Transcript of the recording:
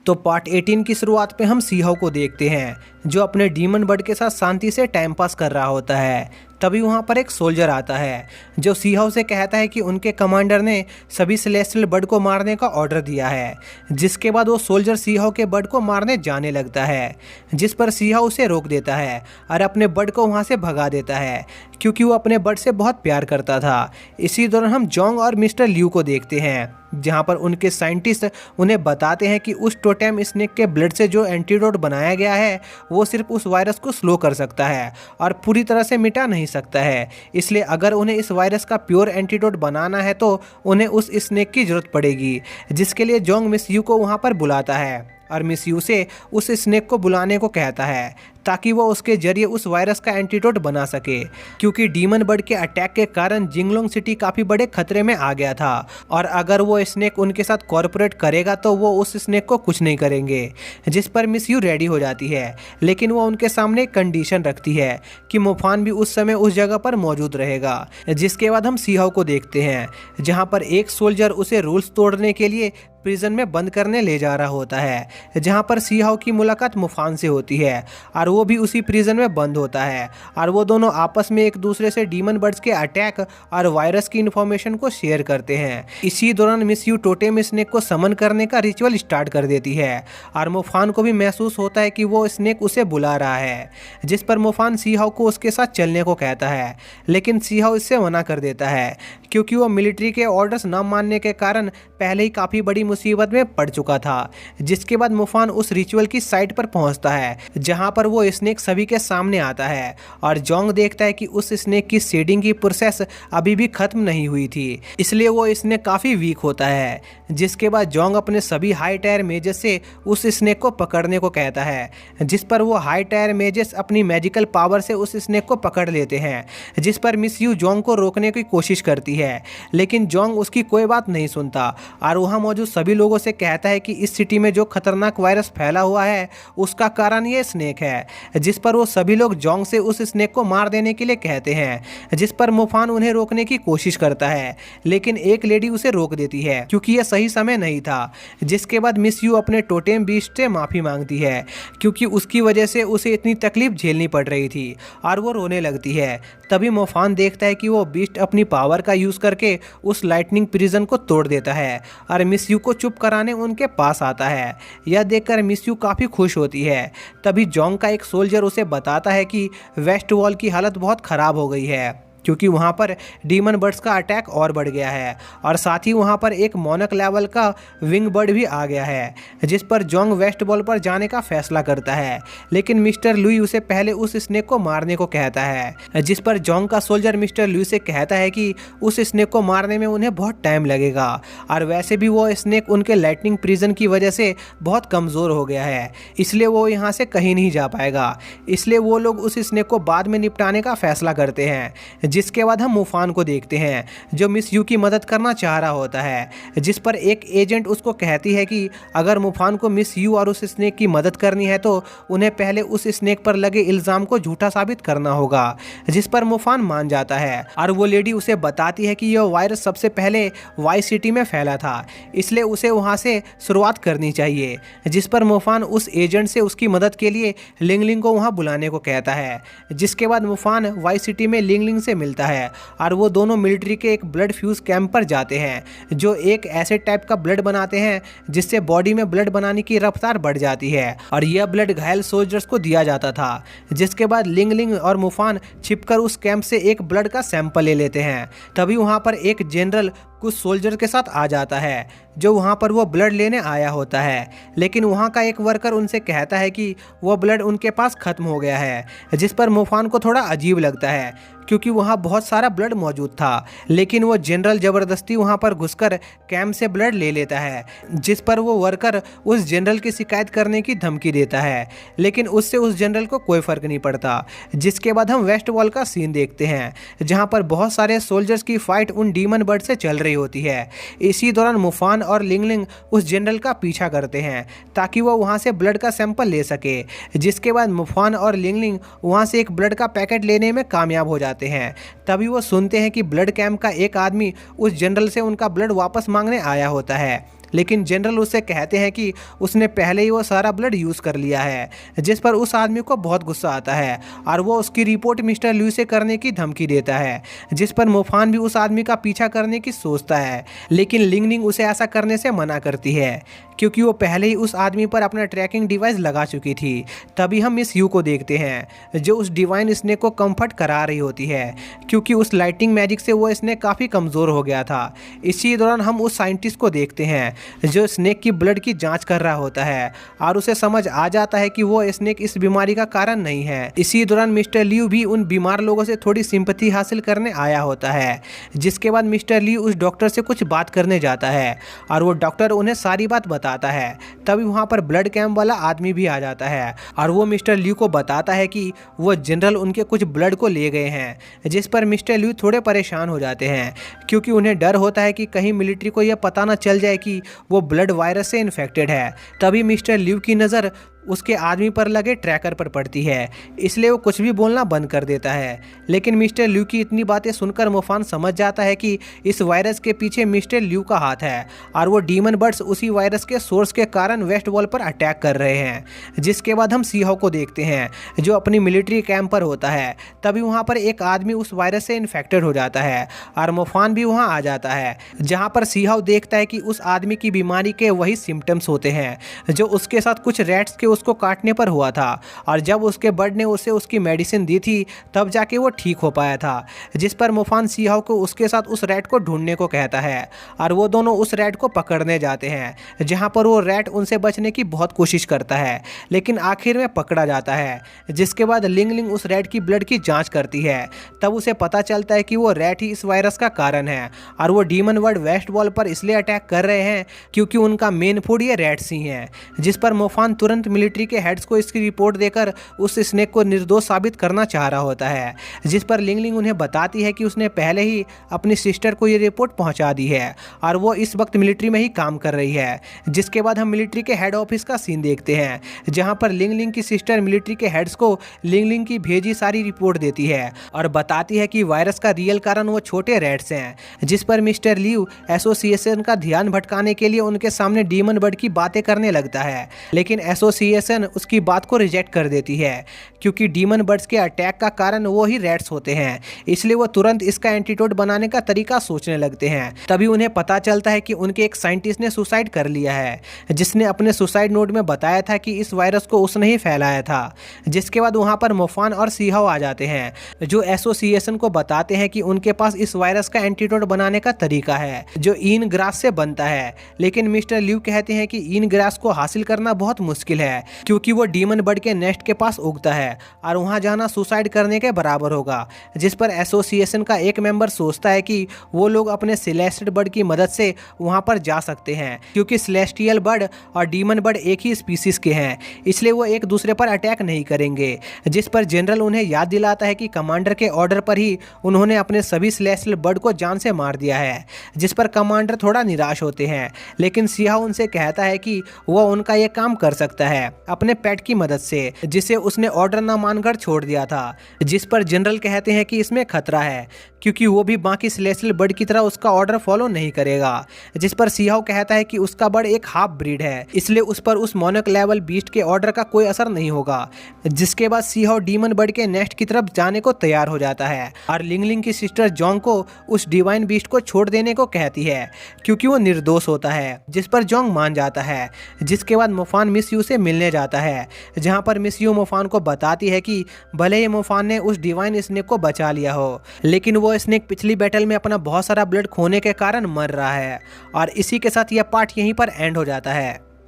तो पार्ट 18 की शुरुआत पे हम सीहाओ को देखते हैं जो अपने डीमन बर्ड के साथ शांति से टाइम पास कर रहा होता है। तभी वहाँ पर एक सोल्जर आता है जो सीहाओ से कहता है कि उनके कमांडर ने सभी सेलेस्टियल बर्ड को मारने का ऑर्डर दिया है। जिसके बाद वो सोल्जर सीहाओ के बर्ड को मारने जाने लगता है, जिस पर सीहाओ उसे रोक देता है और अपने बर्ड को वहाँ से भगा देता है क्योंकि वो अपने बर्ड से बहुत प्यार करता था। इसी दौरान हम जोंग और मिस्टर लियू को देखते हैं जहाँ पर उनके साइंटिस्ट उन्हें बताते हैं कि उस टोटेम स्नेक के ब्लड से जो एंटीडोट बनाया गया है वो सिर्फ उस वायरस को स्लो कर सकता है और पूरी तरह से मिटा नहीं सकता है। इसलिए अगर उन्हें इस वायरस का प्योर एंटीडोट बनाना है तो उन्हें उस स्नेक की जरूरत पड़ेगी, जिसके लिए जोंग मिस यू को वहाँ पर बुलाता है और मिस यू से उस स्नेक को बुलाने को कहता है ताकि वो उसके जरिए उस वायरस का एंटीडोट बना सके, क्योंकि डीमन बर्ड के अटैक के कारण जिंगलोंग सिटी काफ़ी बड़े खतरे में आ गया था और अगर वो स्नेक उनके साथ कॉर्पोरेट करेगा तो वो उस स्नेक को कुछ नहीं करेंगे। जिस पर मिस यू रेडी हो जाती है, लेकिन वो उनके सामने एक कंडीशन रखती है कि मुफान भी उस समय उस जगह पर मौजूद रहेगा। जिसके बाद हम सीहाओ को देखते हैं जहाँ पर एक सोल्जर उसे रूल्स तोड़ने के लिए प्रिजन में बंद करने ले जा रहा होता है, जहाँ पर सीहाओ की मुलाकात मुफान से होती है और वो भी उसी प्रिजन में बंद होता है और वो दोनों आपस में एक दूसरे से डीमन बर्ड्स के अटैक और वायरस की इन्फॉर्मेशन को शेयर करते हैं। इसी दौरान मिस यू टोटेम स्नेक को समन करने का रिचुअल स्टार्ट कर देती है और मुफान को भी महसूस होता है कि वो स्नेक उसे बुला रहा है, जिस पर मुफान सीहाओ को उसके साथ चलने को कहता है, लेकिन सीहाओ इससे मना कर देता है क्योंकि वो मिलिट्री के ऑर्डर्स न मानने के कारण पहले ही काफ़ी बड़ी मुसीबत में पड़ चुका था। जिसके बाद मुफान उस रिचुअल की साइट पर पहुंचता है जहां पर वो स्नेक सभी के सामने आता है और जोंग देखता है कि उस स्नेक की शेडिंग की प्रोसेस अभी भी खत्म नहीं हुई थी, इसलिए वो स्नेक काफ़ी वीक होता है। जिसके बाद जोंग अपने सभी हाई टायर मेजेस से उस स्नेक को पकड़ने को कहता है, जिस पर वो हाई टायर मेजेस अपनी मैजिकल पावर से उस स्नेक को पकड़ लेते हैं। जिस पर मिस यू जोंग को रोकने की कोशिश करती है, लेकिन जोंग उसकी कोई बात नहीं सुनता और वहाँ मौजूद सभी लोगों से कहता है कि इस सिटी में जो खतरनाक वायरस फैला हुआ है उसका कारण ये स्नेक है। जिस पर वो सभी लोग जोंग से उस स्नेक को मार देने के लिए कहते हैं, जिस पर मुफान उन्हें रोकने की कोशिश करता है, लेकिन एक लेडी उसे रोक देती है क्योंकि यह सही समय नहीं था। जिसके बाद मिस यू अपने टोटेम बीस्ट से माफ़ी मांगती है क्योंकि उसकी वजह से उसे इतनी तकलीफ झेलनी पड़ रही थी और वो रोने लगती है। तभी मुफान देखता है कि वो बीस्ट अपनी पावर का यूज़ करके उस लाइटनिंग प्रिजन को तोड़ देता है और मिस यू को चुप कराने उनके पास आता है। यह देखकर मिस यू काफ़ी खुश होती है। तभी जोंग का एक सोल्जर उसे बताता है कि वेस्ट वॉल की हालत बहुत ख़राब हो गई है क्योंकि वहाँ पर डीमन बर्ड्स का अटैक और बढ़ गया है और साथ ही वहाँ पर एक मोनक लेवल का विंग बर्ड भी आ गया है। जिस पर जोंग वेस्ट वॉल पर जाने का फैसला करता है, लेकिन मिस्टर लुई उसे पहले उस स्नेक को मारने को कहता है। जिस पर जोंग का सोल्जर मिस्टर लुई से कहता है कि उस स्नेक को मारने में उन्हें बहुत टाइम लगेगा और वैसे भी वो स्नेक उनके लाइटनिंग प्रिजन की वजह से बहुत कमज़ोर हो गया है, इसलिए वो यहाँ से कहीं नहीं जा पाएगा। इसलिए वो लोग उस स्नेक को बाद में निपटाने का फैसला करते हैं। जिसके बाद हम मुफान को देखते हैं जो मिस यू की मदद करना चाह रहा होता है, जिस पर एक एजेंट उसको कहती है कि अगर मुफान को मिस यू और उस स्नेक की मदद करनी है तो उन्हें पहले उस स्नेक पर लगे इल्ज़ाम को झूठा साबित करना होगा। जिस पर मुफान मान जाता है और वो लेडी उसे बताती है कि यह वायरस सबसे पहले वाई सिटी में फैला था, इसलिए उसे वहाँ से शुरुआत करनी चाहिए। जिस पर मुफान उस एजेंट से उसकी मदद के लिए लिंगलिंग को वहाँ बुलाने को कहता है। जिसके बाद मुफान वाई सिटी में लिंगलिंग से मिलता है और वो दोनों मिलिट्री के एक ब्लड फ्यूज कैंप पर जाते हैं जो एक ऐसे टाइप का ब्लड बनाते हैं जिससे बॉडी में ब्लड बनाने की रफ्तार बढ़ जाती है और यह ब्लड घायल सोल्जर्स को दिया जाता था। जिसके बाद लिंगलिंग और मुफान छिपकर उस कैंप से एक ब्लड का सैंपल ले लेते हैं। तभी वहां पर एक जनरल कुछ सोल्जर के साथ आ जाता है जो वहाँ पर वो ब्लड लेने आया होता है, लेकिन वहाँ का एक वर्कर उनसे कहता है कि वो ब्लड उनके पास ख़त्म हो गया है। जिस पर मुफान को थोड़ा अजीब लगता है क्योंकि वहाँ बहुत सारा ब्लड मौजूद था, लेकिन वो जनरल ज़बरदस्ती वहाँ पर घुसकर कैंप से ब्लड ले लेता है। जिस पर वो वर्कर उस जनरल की शिकायत करने की धमकी देता है, लेकिन उससे उस जनरल को कोई फ़र्क नहीं पड़ता। जिसके बाद हम वेस्ट वॉल का सीन देखते हैं जहाँ पर बहुत सारे सोल्जर्स की फ़ाइट उन डीमन बर्ड से चल रही होती है। इसी दौरान मुफान और लिंगलिंग उस जनरल का पीछा करते हैं ताकि वो वहाँ से ब्लड का सैंपल ले सके। जिसके बाद मुफान और लिंगलिंग वहाँ से एक ब्लड का पैकेट लेने में कामयाब हो जाते हैं। तभी वो सुनते हैं कि ब्लड कैंप का एक आदमी उस जनरल से उनका ब्लड वापस मांगने आया होता है। लेकिन जनरल उससे कहते हैं कि उसने पहले ही वो सारा ब्लड यूज़ कर लिया है, जिस पर उस आदमी को बहुत गुस्सा आता है और वो उसकी रिपोर्ट मिस्टर ल्यू से करने की धमकी देता है, जिस पर मोफान भी उस आदमी का पीछा करने की सोचता है। लेकिन लिंगलिंग उसे ऐसा करने से मना करती है क्योंकि वो पहले ही उस आदमी पर अपना ट्रैकिंग डिवाइस लगा चुकी थी। तभी हम मिस यू को देखते हैं जो उस डिवाइन स्नेक को कंफर्ट करा रही होती है क्योंकि उस लाइटिंग मैजिक से वो स्नेक काफ़ी कमज़ोर हो गया था। इसी दौरान हम उस साइंटिस्ट को देखते हैं जो स्नेक की ब्लड की जांच कर रहा होता है और उसे समझ आ जाता है कि वो स्नेक इस बीमारी का कारण नहीं है। इसी दौरान मिस्टर ल्यू भी उन बीमार लोगों से थोड़ी सिंपैथी हासिल करने आया होता है, जिसके बाद मिस्टर ल्यू उस डॉक्टर से कुछ बात करने जाता है और वो डॉक्टर उन्हें सारी बात बताता है। तभी वहाँ पर ब्लड कैंप वाला आदमी भी आ जाता है और वो मिस्टर ल्यू को बताता है कि वो जनरल उनके कुछ ब्लड को ले गए हैं, जिस पर मिस्टर ल्यू थोड़े परेशान हो जाते हैं क्योंकि उन्हें डर होता है कि कहीं मिलिट्री को यह पता ना चल जाए कि वो ब्लड वायरस से इन्फेक्टेड है। तभी मिस्टर ल्यू की नज़र उसके आदमी पर लगे ट्रैकर पर पड़ती है, इसलिए वो कुछ भी बोलना बंद कर देता है। लेकिन मिस्टर ल्यू की इतनी बातें सुनकर मोफान समझ जाता है कि इस वायरस के पीछे मिस्टर ल्यू का हाथ है और वो डीमन बर्ड्स उसी वायरस के सोर्स के कारण वेस्ट वॉल पर अटैक कर रहे हैं। जिसके बाद हम सीहाओ को देखते हैं जो अपनी मिलिट्री कैंप पर होता है। तभी वहाँ पर एक आदमी उस वायरस से इन्फेक्टेड हो जाता है और मोफान भी वहाँ आ जाता है, जहाँ पर सीहाओ देखता है कि उस आदमी की बीमारी के वही सिम्टम्स होते हैं जो उसके साथ कुछ रैट्स के उसको काटने पर हुआ था और जब उसके बर्ड ने उसे उसकी मेडिसिन दी थी तब जाके वो ठीक हो पाया था। जिस पर मोफान सीहाओ को उसके साथ उस रैट को ढूंढने को कहता है और वो दोनों उस रैट को पकड़ने जाते हैं, जहां पर वो रैट उनसे बचने की बहुत कोशिश करता है लेकिन आखिर में पकड़ा जाता है। जिसके बाद लिंगलिंग उस रैट की ब्लड की जाँच करती है। तब उसे पता चलता है कि वो रैट ही इस वायरस का कारण है और वो डीमन वर्ड वेस्ट वॉल पर इसलिए अटैक कर रहे हैं क्योंकि उनका मेन फूड ये रैट्स ही हैं। जिस पर मोफान तुरंत मिलिट्री के हेड्स को इसकी रिपोर्ट देकर उस स्नेक को निर्दोष साबित करना चाह रहा होता है, जिस पर लिंगलिंग उन्हें बताती है कि उसने पहले ही अपनी सिस्टर को ये रिपोर्ट पहुंचा दी है और वो इस वक्त मिलिट्री में ही काम कर रही है। जिसके बाद हम मिलिट्री के हेड ऑफिस का सीन देखते हैं जहां पर लिंगलिंग की सिस्टर मिलिट्री के हेड्स को लिंगलिंग की भेजी सारी रिपोर्ट देती है और बताती है कि वायरस का रियल कारण वो छोटे रैट्स हैं। जिस पर मिस्टर ल्यू एसोसिएशन का ध्यान भटकाने के लिए उनके सामने डीमन बर्ड की बातें करने लगता है, लेकिन एसोसिएशन उसकी बात को रिजेक्ट कर देती है क्योंकि डीमन बर्ड्स के अटैक का कारण वो ही रैट्स होते हैं, इसलिए वो तुरंत इसका एंटीडोट बनाने का तरीका सोचने लगते हैं। तभी उन्हें पता चलता है कि उनके एक साइंटिस्ट ने सुसाइड कर लिया है, जिसने अपने सुसाइड नोट में बताया था कि इस वायरस को उसने ही फैलाया था। जिसके बाद वहां पर मोफान और सीहाओ आ जाते हैं जो एसोसिएशन को बताते हैं कि उनके पास इस वायरस का एंटीडोट बनाने का तरीका है जो ईन ग्रास से बनता है। लेकिन मिस्टर ल्यू कहते हैं कि ईन ग्रास को हासिल करना बहुत मुश्किल है क्योंकि वो डीमन बर्ड के नेस्ट के पास उगता है और वहां जाना सुसाइड करने के बराबर होगा। जिस पर एसोसिएशन का एक मेंबर सोचता है कि वो लोग अपने सेलेस्टियल बर्ड की मदद से वहां पर जा सकते हैं क्योंकि सेलेस्टियल बर्ड और डीमन बर्ड एक ही स्पीसीज के हैं, इसलिए वो एक दूसरे पर अटैक नहीं करेंगे। जिस पर जनरल उन्हें याद दिलाता है कि कमांडर के ऑर्डर पर ही उन्होंने अपने सभी सेलेस्टियल बर्ड को जान से मार दिया है। जिस पर कमांडर थोड़ा निराश होते हैं, लेकिन सीहाओ उनसे कहता है कि वह उनका यह काम कर सकता है अपने पेट की मदद से, जिसे उसने ऑर्डर न मानकर छोड़ दिया था। जिस पर जनरल कहते हैं कि इसमें खतरा है क्योंकि वो भी बाकी सेलेस्टियल बर्ड की तरह उसका ऑर्डर फॉलो नहीं करेगा। जिस पर सीहाओ कहता है कि उसका बर्ड एक हाफ ब्रीड है, इसलिए उस पर उस मोनोक लेवल बीस्ट के ऑर्डर का कोई असर नहीं होगा। जिसके बाद सीहाओ डीमन बर्ड के नेस्ट की तरफ जाने को तैयार हो जाता है और लिंगलिंग की सिस्टर जोंग को उस डिवाइन बीस्ट को छोड़ देने को कहती है क्योंकि वो निर्दोष होता है। जिस पर जोंग मान जाता है। जिसके बाद मोफान मिस यू से मिलने जाता है जहां पर मिस यू मोफान को बताती है कि भले ही मोफान ने उस डिवाइन स्नेक को बचा लिया हो, लेकिन वो स्नेक पिछली बैटल में अपना बहुत सारा ब्लड खोने के कारण मर रहा है। और इसी के साथ यह पार्ट यहीं पर एंड हो जाता है।